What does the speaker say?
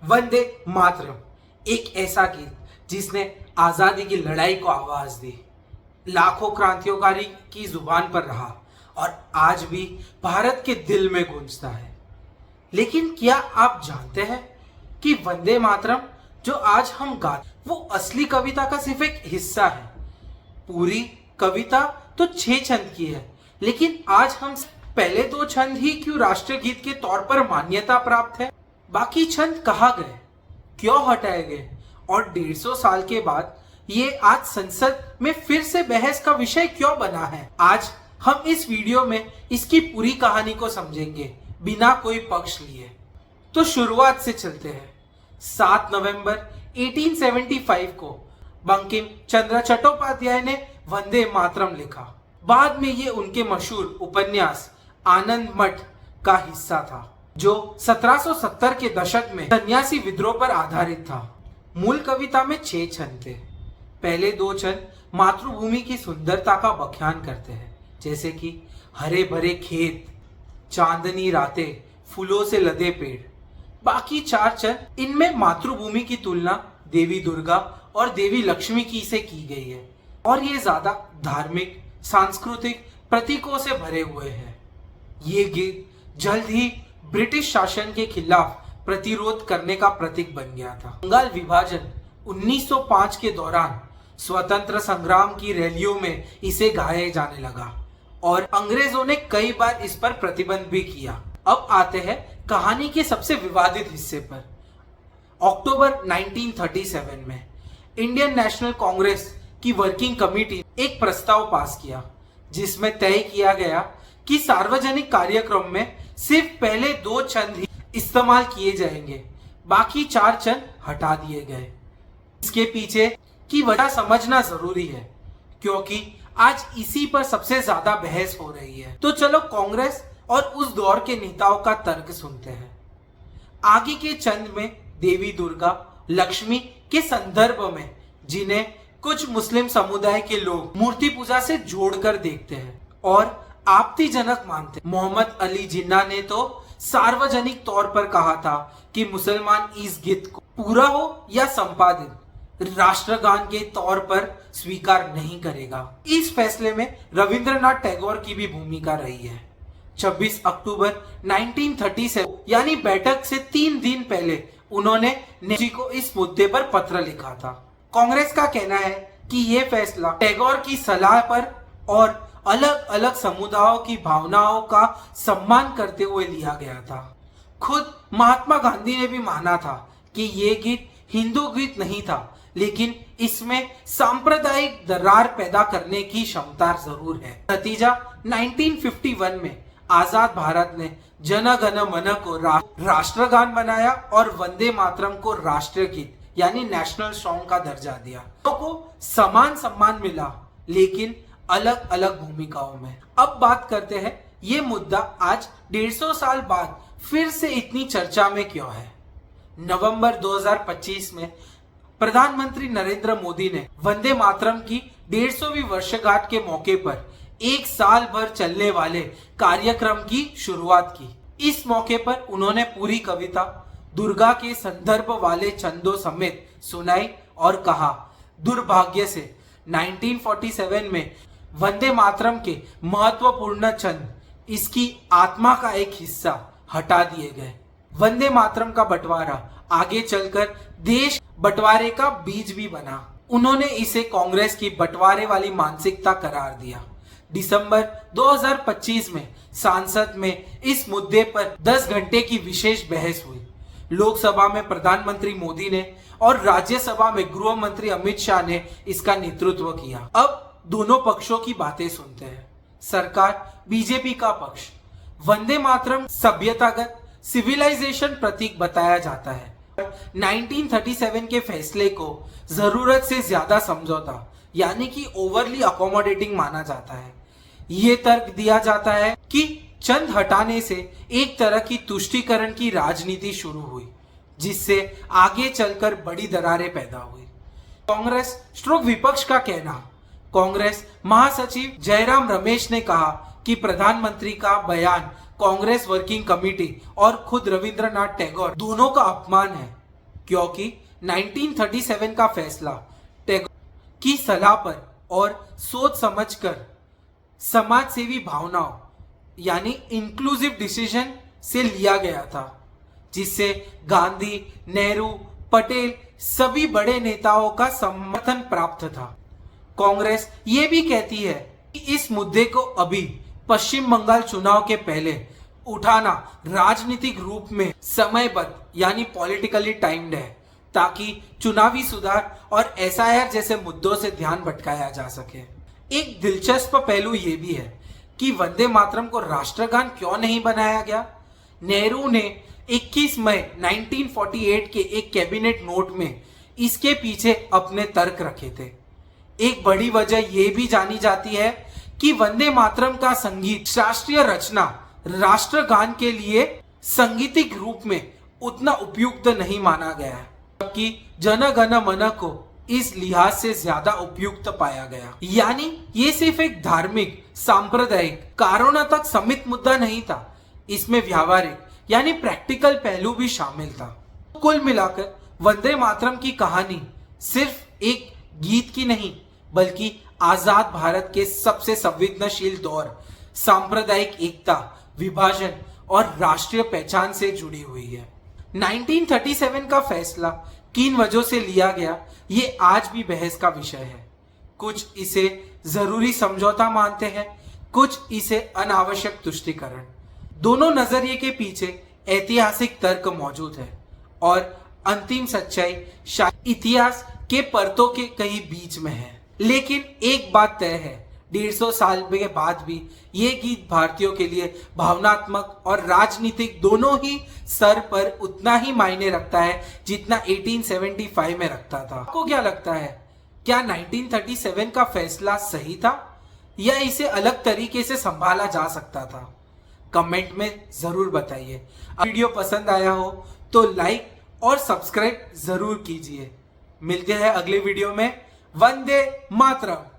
वंदे मातरम, एक ऐसा गीत जिसने आजादी की लड़ाई को आवाज दी, लाखों क्रांतिकारी की जुबान पर रहा और आज भी भारत के दिल में गूंजता है। लेकिन क्या आप जानते हैं कि वंदे मातरम जो आज हम गाते वो असली कविता का सिर्फ एक हिस्सा है। पूरी कविता तो 6 छंद की है, लेकिन आज हम पहले 2 छंद ही क्यों राष्ट्रीय गीत के तौर पर मान्यता प्राप्त है? बाकी छंद कहाँ गए, क्यों हटाए गए और 150 साल के बाद ये आज संसद में फिर से बहस का विषय क्यों बना है? आज हम इस वीडियो में इसकी पूरी कहानी को समझेंगे बिना कोई पक्ष लिए। तो शुरुआत से चलते हैं। 7 नवंबर 1875 को बंकिम चंद्र चट्टोपाध्याय ने वंदे मातरम लिखा। बाद में ये उनके मशहूर उपन्यास आनंद मठ का हिस्सा था, जो 1770 के दशक में सन्यासी विद्रोह पर आधारित था। मूल कविता में 6 छंद थे। पहले 2 छंद मातृभूमि की सुंदरता का व्याख्यान करते हैं, जैसे कि हरे भरे खेत, चांदनी रातें, फूलों से लदे पेड़। बाकी 4 छंद इनमें मातृभूमि की तुलना देवी दुर्गा और देवी लक्ष्मी की से की गई है और ये ज्यादा धार्मिक सांस्कृतिक प्रतीकों से भरे हुए हैं। ये गीत जल्द ही ब्रिटिश शासन के खिलाफ प्रतिरोध करने का प्रतीक बन गया था। बंगाल विभाजन 1905 के दौरान स्वतंत्र संग्राम की रैलियों में इसे गाया जाने लगा और अंग्रेजों ने कई बार इस पर प्रतिबंध भी किया। अब आते हैं कहानी के सबसे विवादित हिस्से पर। अक्टूबर 1937 में इंडियन नेशनल कांग्रेस की वर्किंग कमेटी एक प्रस्ताव पास किया, जिसमें तय किया गया कि सार्वजनिक कार्यक्रम में सिर्फ पहले 2 छंद ही इस्तेमाल किए जाएंगे, बाकी 4 छंद हटा दिए गए। इसके पीछे की वजह समझना जरूरी है, क्योंकि आज इसी पर सबसे ज्यादा बहस हो रही है। तो चलो कांग्रेस और उस दौर के नेताओं का तर्क सुनते हैं। आगे के छंद में देवी दुर्गा, लक्ष्मी के संदर्भ में, जिन्हें कुछ मुस्लिम समुदाय के लोग मूर्ति पूजा से जोड़कर देखते हैं और आपत्तिजनक मानते। मोहम्मद अली जिन्ना ने तो सार्वजनिक तौर पर कहा था कि मुसलमान इस गीत को पूरा हो या संपादित राष्ट्रगान के तौर पर स्वीकार नहीं करेगा। इस फैसले में रविंद्रनाथ टैगोर की भी भूमिका रही है। 26 अक्टूबर 1937 यानी बैठक से 3 दिन पहले उन्होंने नेहरू जी को इस मुद्दे पर पत्र लिखा था। कांग्रेस का कहना है कि यह फैसला टैगोर की सलाह पर और अलग अलग समुदायों की भावनाओं का सम्मान करते हुए लिया गया था। खुद महात्मा गांधी ने भी माना था कि यह गीत हिंदू गीत नहीं था, लेकिन इसमें सांप्रदायिक दरार पैदा करने की क्षमता जरूर है। नतीजा 1951 में आजाद भारत ने जन गण मन को राष्ट्रगान बनाया और वंदे मातरम को राष्ट्रीय गीत यानी नेशनल सॉन्ग का दर्जा दिया। तो को समान सम्मान मिला, लेकिन अलग अलग भूमिकाओं में। अब बात करते हैं ये मुद्दा आज 150 साल बाद फिर से इतनी चर्चा में क्यों है। नवंबर 2025 में प्रधानमंत्री नरेंद्र मोदी ने वंदे मातरम की 150वीं वर्षगांठ के मौके पर 1 साल भर चलने वाले कार्यक्रम की शुरुआत की। इस मौके पर उन्होंने पूरी कविता दुर्गा के संदर्भ वाले छंदों समेत सुनाई और कहा, दुर्भाग्य से 1947 में वंदे मातरम के महत्वपूर्ण छंद, इसकी आत्मा का एक हिस्सा हटा दिए गए। वंदे मातरम का बंटवारा आगे चलकर देश बंटवारे का बीज भी बना। उन्होंने इसे कांग्रेस की बंटवारे वाली मानसिकता करार दिया। दिसंबर 2025 में संसद में इस मुद्दे पर 10 घंटे की विशेष बहस हुई। लोकसभा में प्रधानमंत्री मोदी ने और राज्यसभा में गृह मंत्री अमित शाह ने इसका नेतृत्व किया। अब दोनों पक्षों की बातें सुनते हैं। सरकार बीजेपी का पक्ष, वंदे मातरम सभ्यतागत सिविलाइजेशन प्रतीक बताया जाता है। 1937 के फैसले को जरूरत से ज्यादा समझौता यानी कि ओवरली अकोमोडेटिंग माना जाता है। ये तर्क दिया जाता है कि चंद हटाने से एक तरह की तुष्टीकरण की राजनीति शुरू हुई, जिससे आगे चलकर बड़ी दरारें पैदा हुई। कांग्रेस स्ट्रोक विपक्ष का कहना, कांग्रेस महासचिव जयराम रमेश ने कहा कि प्रधानमंत्री का बयान कांग्रेस वर्किंग कमेटी और खुद रविंद्रनाथ टैगोर दोनों का अपमान है। क्योंकि 1937 का फैसला टैगोर की सलाह पर और सोच समझकर समाज सेवी भावनाओं यानी इंक्लूसिव डिसीजन से लिया गया था, जिससे गांधी, नेहरू, पटेल सभी बड़े नेताओं का समर्थन प्राप्त था। कांग्रेस ये भी कहती है कि इस मुद्दे को अभी पश्चिम बंगाल चुनाव के पहले उठाना राजनीतिक रूप में समयबद्ध यानी पॉलिटिकली टाइम्ड है, ताकि चुनावी सुधार और एसआईआर जैसे मुद्दों से ध्यान भटकाया जा सके। एक दिलचस्प पहलू ये भी है कि वंदे मातरम को राष्ट्रगान क्यों नहीं बनाया गया। नेहरू ने 21 मई 1948 के एक कैबिनेट नोट में इसके पीछे अपने तर्क रखे थे। एक बड़ी वजह यह भी जानी जाती है कि वंदे मातरम का संगीत शास्त्रीय रचना राष्ट्रगान के लिए संगीतिक रूप में उतना उपयुक्त नहीं माना गया है, जबकि जन गण मन को इस लिहाज से ज्यादा उपयुक्त पाया गया। यानी ये सिर्फ एक धार्मिक सांप्रदायिक कारणों तक सीमित मुद्दा नहीं था, इसमें व्यावहारिक यानी प्रैक्टिकल पहलू भी शामिल था। कुल मिलाकर वंदे मातरम की कहानी सिर्फ एक गीत की नहीं, बल्कि आजाद भारत के सबसे संवेदनशील दौर, सांप्रदायिक एकता, विभाजन और राष्ट्रीय पहचान से जुड़ी हुई है। 1937 का फैसला किन वजहों से लिया गया, ये आज भी बहस का विषय है। कुछ इसे जरूरी समझौता मानते हैं, कुछ इसे अनावश्यक तुष्टीकरण। दोनों नजरिए के पीछे ऐतिहासिक तर्क मौजूद है और अंतिम सच्चाई शायद इतिहास के परतों के कहीं बीच में है। लेकिन एक बात तय है, 150 साल के बाद भी ये गीत भारतीयों के लिए भावनात्मक और राजनीतिक दोनों ही स्तर पर उतना ही मायने रखता है जितना 1875 में रखता था। आपको क्या लगता है, क्या 1937 का फैसला सही था या इसे अलग तरीके से संभाला जा सकता था? कमेंट में जरूर बताइए। वीडियो पसंद आया हो तो लाइक और सब्सक्राइब जरूर कीजिए। मिलते हैं अगले वीडियो में। वंदे मातरम।